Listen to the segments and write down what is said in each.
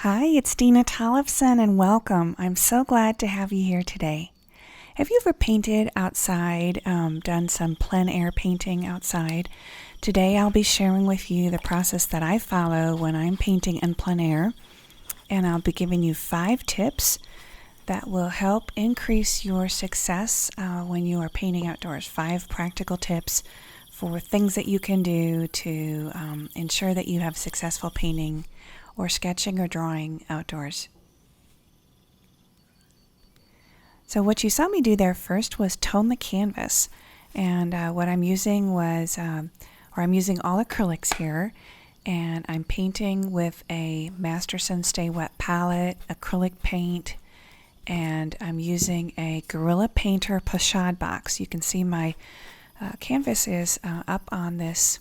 Hi, it's Dena Tollefson and welcome. I'm so glad to have you here today. Have you ever painted outside, done some plein air painting outside? Today I'll be sharing with you the process that I follow when I'm painting in plein air, and I'll be giving you 5 tips that will help increase your success when you are painting outdoors. 5 practical tips for things that you can do to ensure that you have successful painting or sketching or drawing outdoors. So what you saw me do there first was tone the canvas, and what I'm using was, I'm using all acrylics here, and I'm painting with a Masterson Sta-wet palette, acrylic paint, and I'm using a Guerrilla Painter pochade box. You can see my canvas is up on this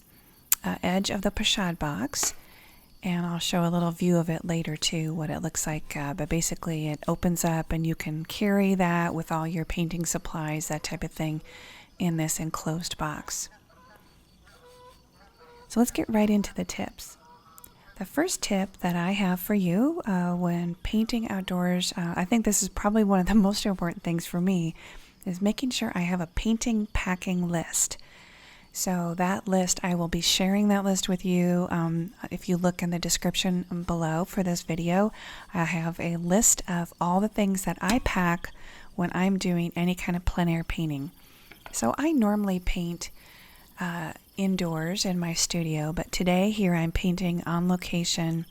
edge of the pochade box, and I'll show a little view of it later too, what it looks like, but basically it opens up and you can carry that with all your painting supplies, that type of thing, in this enclosed box. So let's get right into the tips. The first tip that I have for you when painting outdoors, I think this is probably one of the most important things for me, is making sure I have a painting packing list. So that list, I will be sharing that list with you. If you look in the description below for this video, I have a list of all the things that I pack when I'm doing any kind of plein air painting. So I normally paint indoors in my studio, but today here I'm painting on location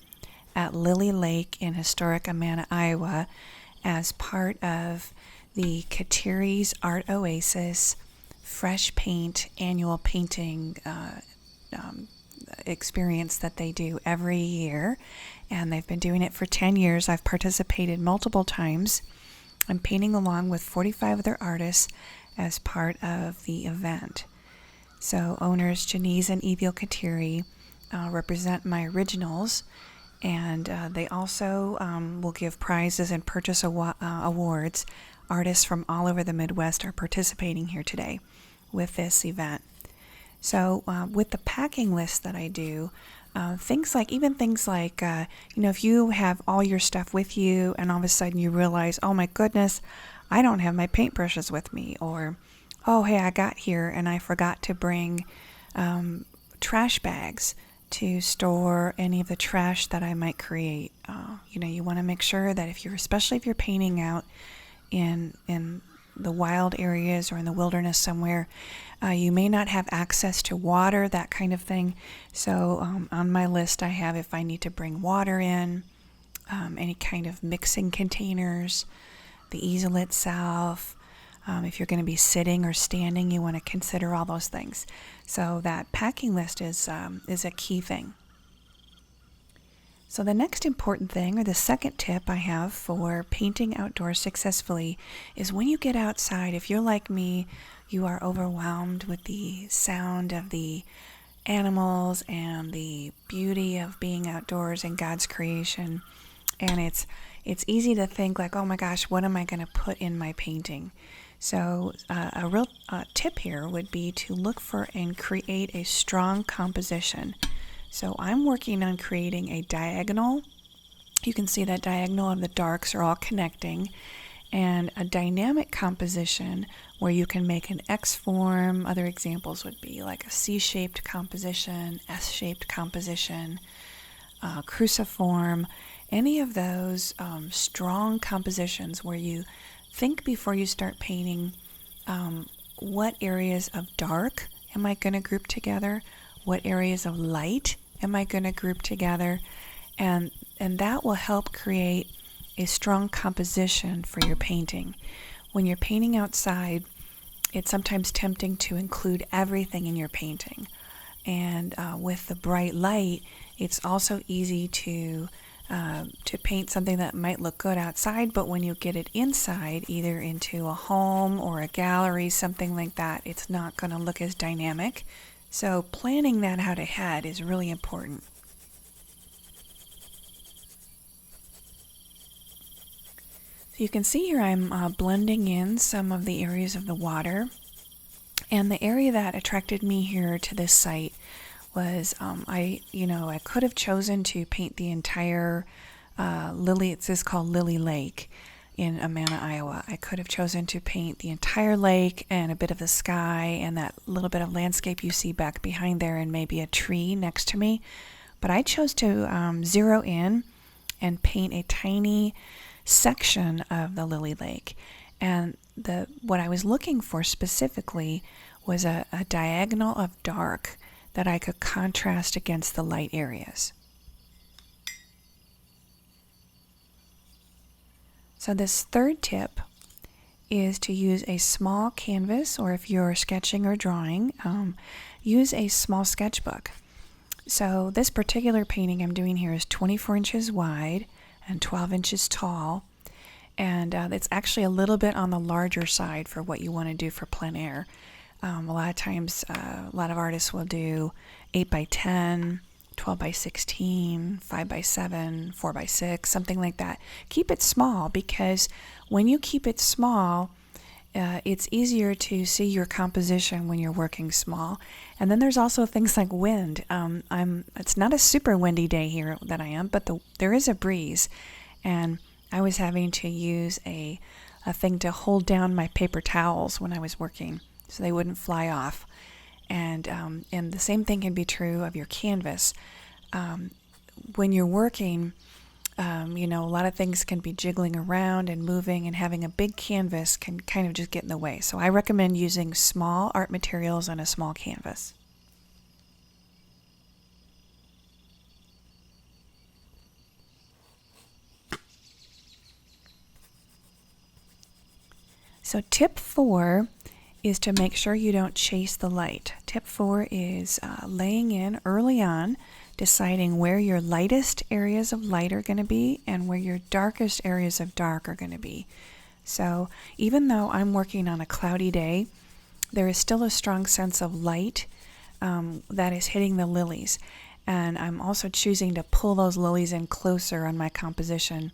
at Lily Lake in historic Amana, Iowa, as part of the Catiri's Art Oasis fresh paint annual painting experience that they do every year, and they've been doing it for 10 years. I've participated multiple times. I'm painting along with 45 other artists as part of the event. So owners Janice and Evil Catiri represent my originals, and they also will give prizes and purchase awards. Artists from all over the Midwest are participating here today with this event. So with the packing list that I do, things like if you have all your stuff with you and all of a sudden you realize, oh my goodness, I don't have my paintbrushes with me, or oh hey, I got here and I forgot to bring trash bags to store any of the trash that I might create. You want to make sure that especially if you're painting out in the wild areas or in the wilderness somewhere, you may not have access to water, that kind of thing. So on my list I have, if I need to bring water in, any kind of mixing containers, the easel itself. If you're going to be sitting or standing, you want to consider all those things. So that packing list is a key thing. So the next important thing, or the second tip I have for painting outdoors successfully, is when you get outside, if you're like me, you are overwhelmed with the sound of the animals and the beauty of being outdoors and God's creation. And it's easy to think like, oh my gosh, what am I going to put in my painting? So a real tip here would be to look for and create a strong composition. So I'm working on creating a diagonal. You can see that diagonal of the darks are all connecting, and a dynamic composition where you can make an X form. Other examples would be like a C-shaped composition, S-shaped composition, cruciform, any of those strong compositions where you think before you start painting, what areas of dark am I going to group together? What areas of light am I going to group together? And that will help create a strong composition for your painting. When you're painting outside, it's sometimes tempting to include everything in your painting. And with the bright light, it's also easy to paint something that might look good outside, but when you get it inside, either into a home or a gallery, something like that, it's not going to look as dynamic. So planning that out ahead is really important. So you can see here I'm blending in some of the areas of the water. And the area that attracted me here to this site was I could have chosen to paint the entire Lily. It's this called Lily Lake in Amana, Iowa. I could have chosen to paint the entire lake and a bit of the sky and that little bit of landscape you see back behind there and maybe a tree next to me. But I chose to zero in and paint a tiny section of the Lily Lake. And what I was looking for specifically was a diagonal of dark that I could contrast against the light areas. So this third tip is to use a small canvas, or if you're sketching or drawing, use a small sketchbook. So this particular painting I'm doing here is 24 inches wide and 12 inches tall, and it's actually a little bit on the larger side for what you want to do for plein air. A lot of times, a lot of artists will do 8 by 10, 12 by 16, 5 by 7, 4 by 6, something like that. Keep it small, because when you keep it small, it's easier to see your composition when you're working small. And then there's also things like wind. It's not a super windy day here that I am, but there is a breeze, and I was having to use a thing to hold down my paper towels when I was working so they wouldn't fly off. And the same thing can be true of your canvas. When you're working, a lot of things can be jiggling around and moving, and having a big canvas can kind of just get in the way. So I recommend using small art materials on a small canvas. So tip 4 is to make sure you don't chase the light. Tip 4 is laying in early on, deciding where your lightest areas of light are going to be and where your darkest areas of dark are going to be. So even though I'm working on a cloudy day, there is still a strong sense of light that is hitting the lilies. And I'm also choosing to pull those lilies in closer on my composition.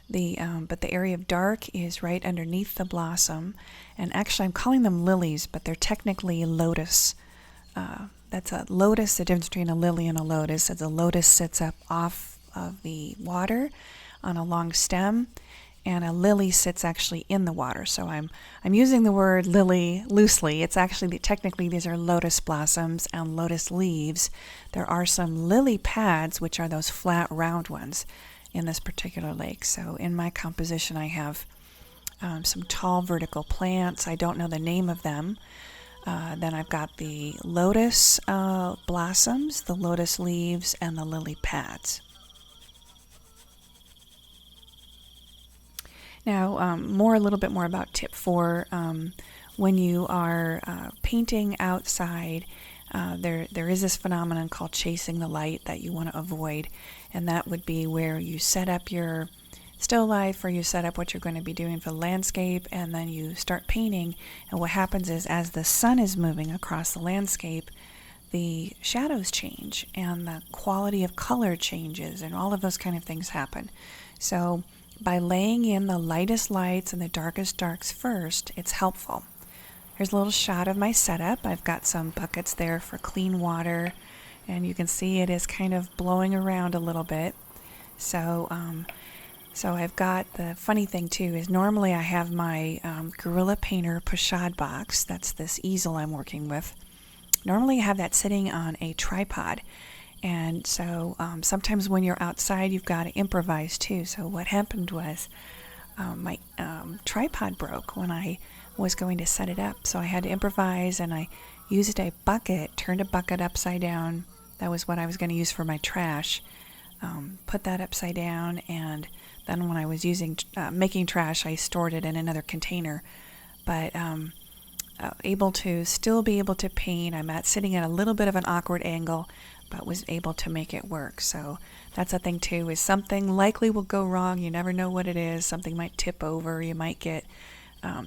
But the area of dark is right underneath the blossom, and actually I'm calling them lilies, but they're technically lotus. That's a lotus. The difference between a lily and a lotus is a lotus sits up off of the water on a long stem, and a lily sits actually in the water. So I'm using the word lily loosely. It's actually technically these are lotus blossoms and lotus leaves. There are some lily pads, which are those flat round ones, in this particular lake. So in my composition I have some tall vertical plants. I don't know the name of them. Then I've got the lotus blossoms, the lotus leaves, and the lily pads. Now a little bit more about tip 4. When you are painting outside, there is this phenomenon called chasing the light that you want to avoid, and that would be where you set up your still life, or you set up what you're going to be doing for the landscape, and then you start painting, and what happens is as the sun is moving across the landscape, the shadows change and the quality of color changes, and all of those kind of things happen. So by laying in the lightest lights and the darkest darks first, it's helpful. Here's a little shot of my setup. I've got some buckets there for clean water, and you can see it is kind of blowing around a little bit. So I've got, the funny thing too is normally I have my Guerrilla Painter pochade box. That's this easel I'm working with. Normally I have that sitting on a tripod, and so sometimes when you're outside you've got to improvise too. So what happened was my tripod broke when I was going to set it up, so I had to improvise, and I used a bucket, turned a bucket upside down. That was what I was going to use for my trash. Put that upside down, and then when I was making trash, I stored it in another container. But able to still be able to paint. I'm sitting at a little bit of an awkward angle, but was able to make it work. So that's a thing too, is something likely will go wrong. You never know what it is. Something might tip over. You might get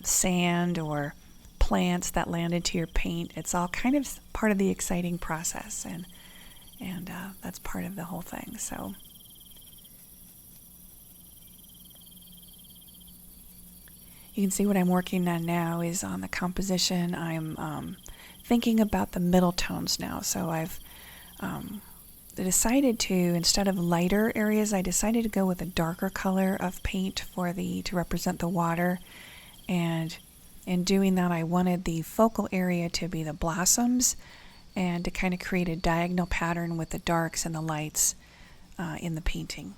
sand or plants that land into your paint. It's all kind of part of the exciting process, and that's part of the whole thing. So you can see what I'm working on now is on the composition. I'm thinking about the middle tones now. So I've decided to, instead of lighter areas, I decided to go with a darker color of paint to represent the water. And in doing that, I wanted the focal area to be the blossoms and to kind of create a diagonal pattern with the darks and the lights in the painting.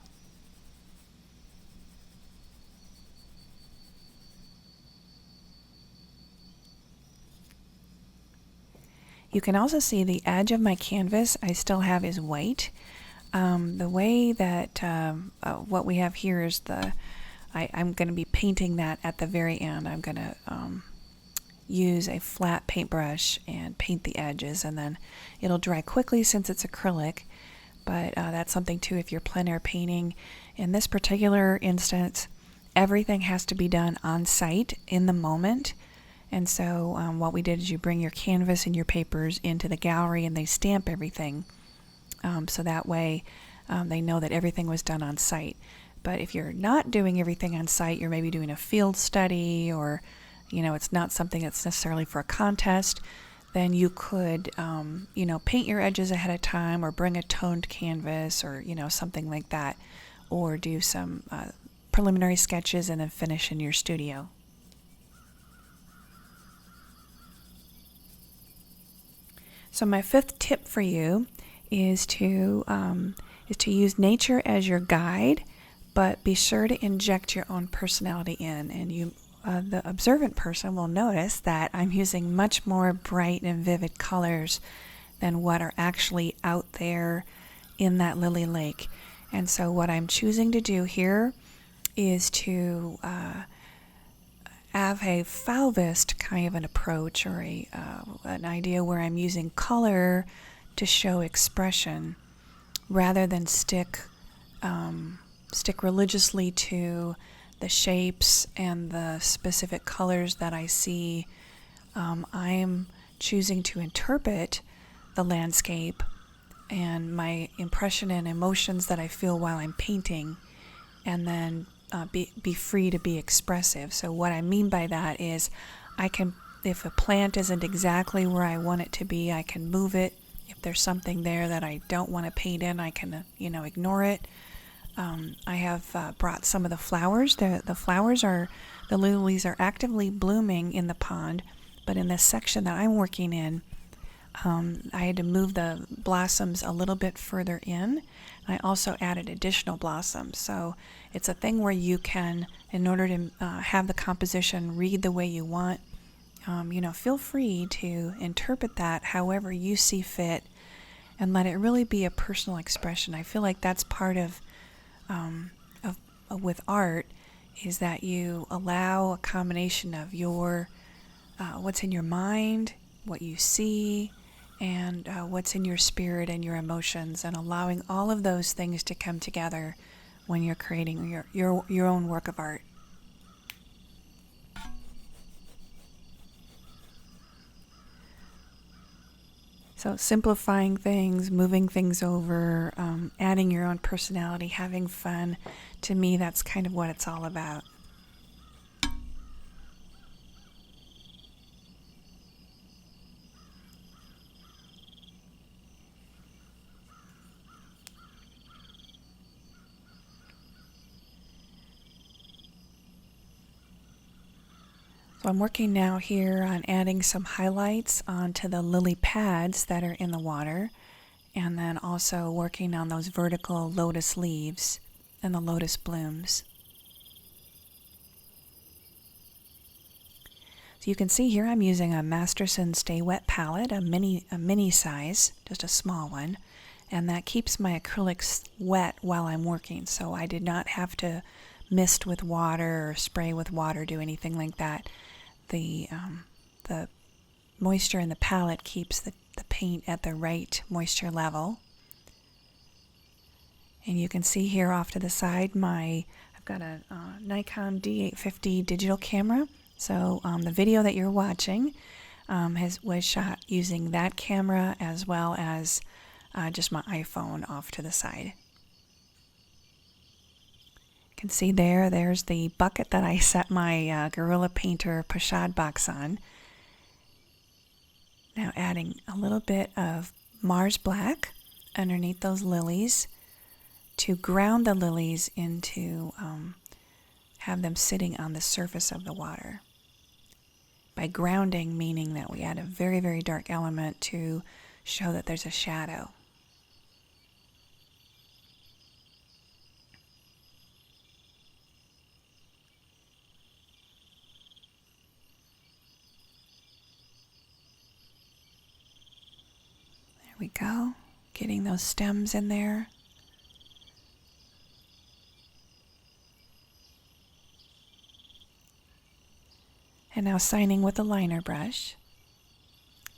You can also see the edge of my canvas I still have is white. The way that what we have here is I'm going to be painting that at the very end. I'm going to use a flat paintbrush and paint the edges, and then it'll dry quickly since it's acrylic, but that's something too if you're plein air painting. In this particular instance, everything has to be done on site in the moment. And so what we did is you bring your canvas and your papers into the gallery and they stamp everything. So that way they know that everything was done on site. But if you're not doing everything on site, you're maybe doing a field study, or it's not something that's necessarily for a contest, then you could paint your edges ahead of time, or bring a toned canvas, or something like that, or do some preliminary sketches and then finish in your studio. So my fifth tip for you is to use nature as your guide, but be sure to inject your own personality in. And the observant person will notice that I'm using much more bright and vivid colors than what are actually out there in that lily lake. And so what I'm choosing to do here is to have a Fauvist kind of an approach, or an idea where I'm using color to show expression rather than stick religiously to the shapes and the specific colors that I see. I'm choosing to interpret the landscape and my impression and emotions that I feel while I'm painting, and then be free to be expressive. So what I mean by that is if a plant isn't exactly where I want it to be, I can move it. If there's something there that I don't want to paint in, I can ignore it. I have brought some of the flowers. The lilies are actively blooming in the pond, but in this section that I'm working in, I had to move the blossoms a little bit further in. I also added additional blossoms. So it's a thing where you can, in order to have the composition read the way you want, feel free to interpret that however you see fit and let it really be a personal expression. I feel like that's part of with art, is that you allow a combination of your what's in your mind, what you see, and what's in your spirit and your emotions, and allowing all of those things to come together when you're creating your own work of art. So simplifying things, moving things over, adding your own personality, having fun, to me that's kind of what it's all about. So I'm working now here on adding some highlights onto the lily pads that are in the water, and then also working on those vertical lotus leaves and the lotus blooms. So you can see here I'm using a Masterson Sta-wet palette, a mini size, just a small one, and that keeps my acrylics wet while I'm working, so I did not have to mist with water or spray with water, do anything like that. The moisture in the palette keeps the paint at the right moisture level. And you can see here off to the side I've got a Nikon D850 digital camera. So the video that you're watching was shot using that camera, as well as just my iPhone off to the side. You can see there's the bucket that I set my Guerrilla Painter pochade box on. Now adding a little bit of Mars Black underneath those lilies to ground the lilies into have them sitting on the surface of the water. By grounding, meaning that we add a very, very dark element to show that there's a shadow. There we go, getting those stems in there. And now signing with a liner brush.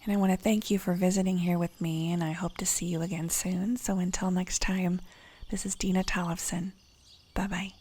And I want to thank you for visiting here with me, and I hope to see you again soon. So until next time, this is Dena Tollefson. Bye-bye.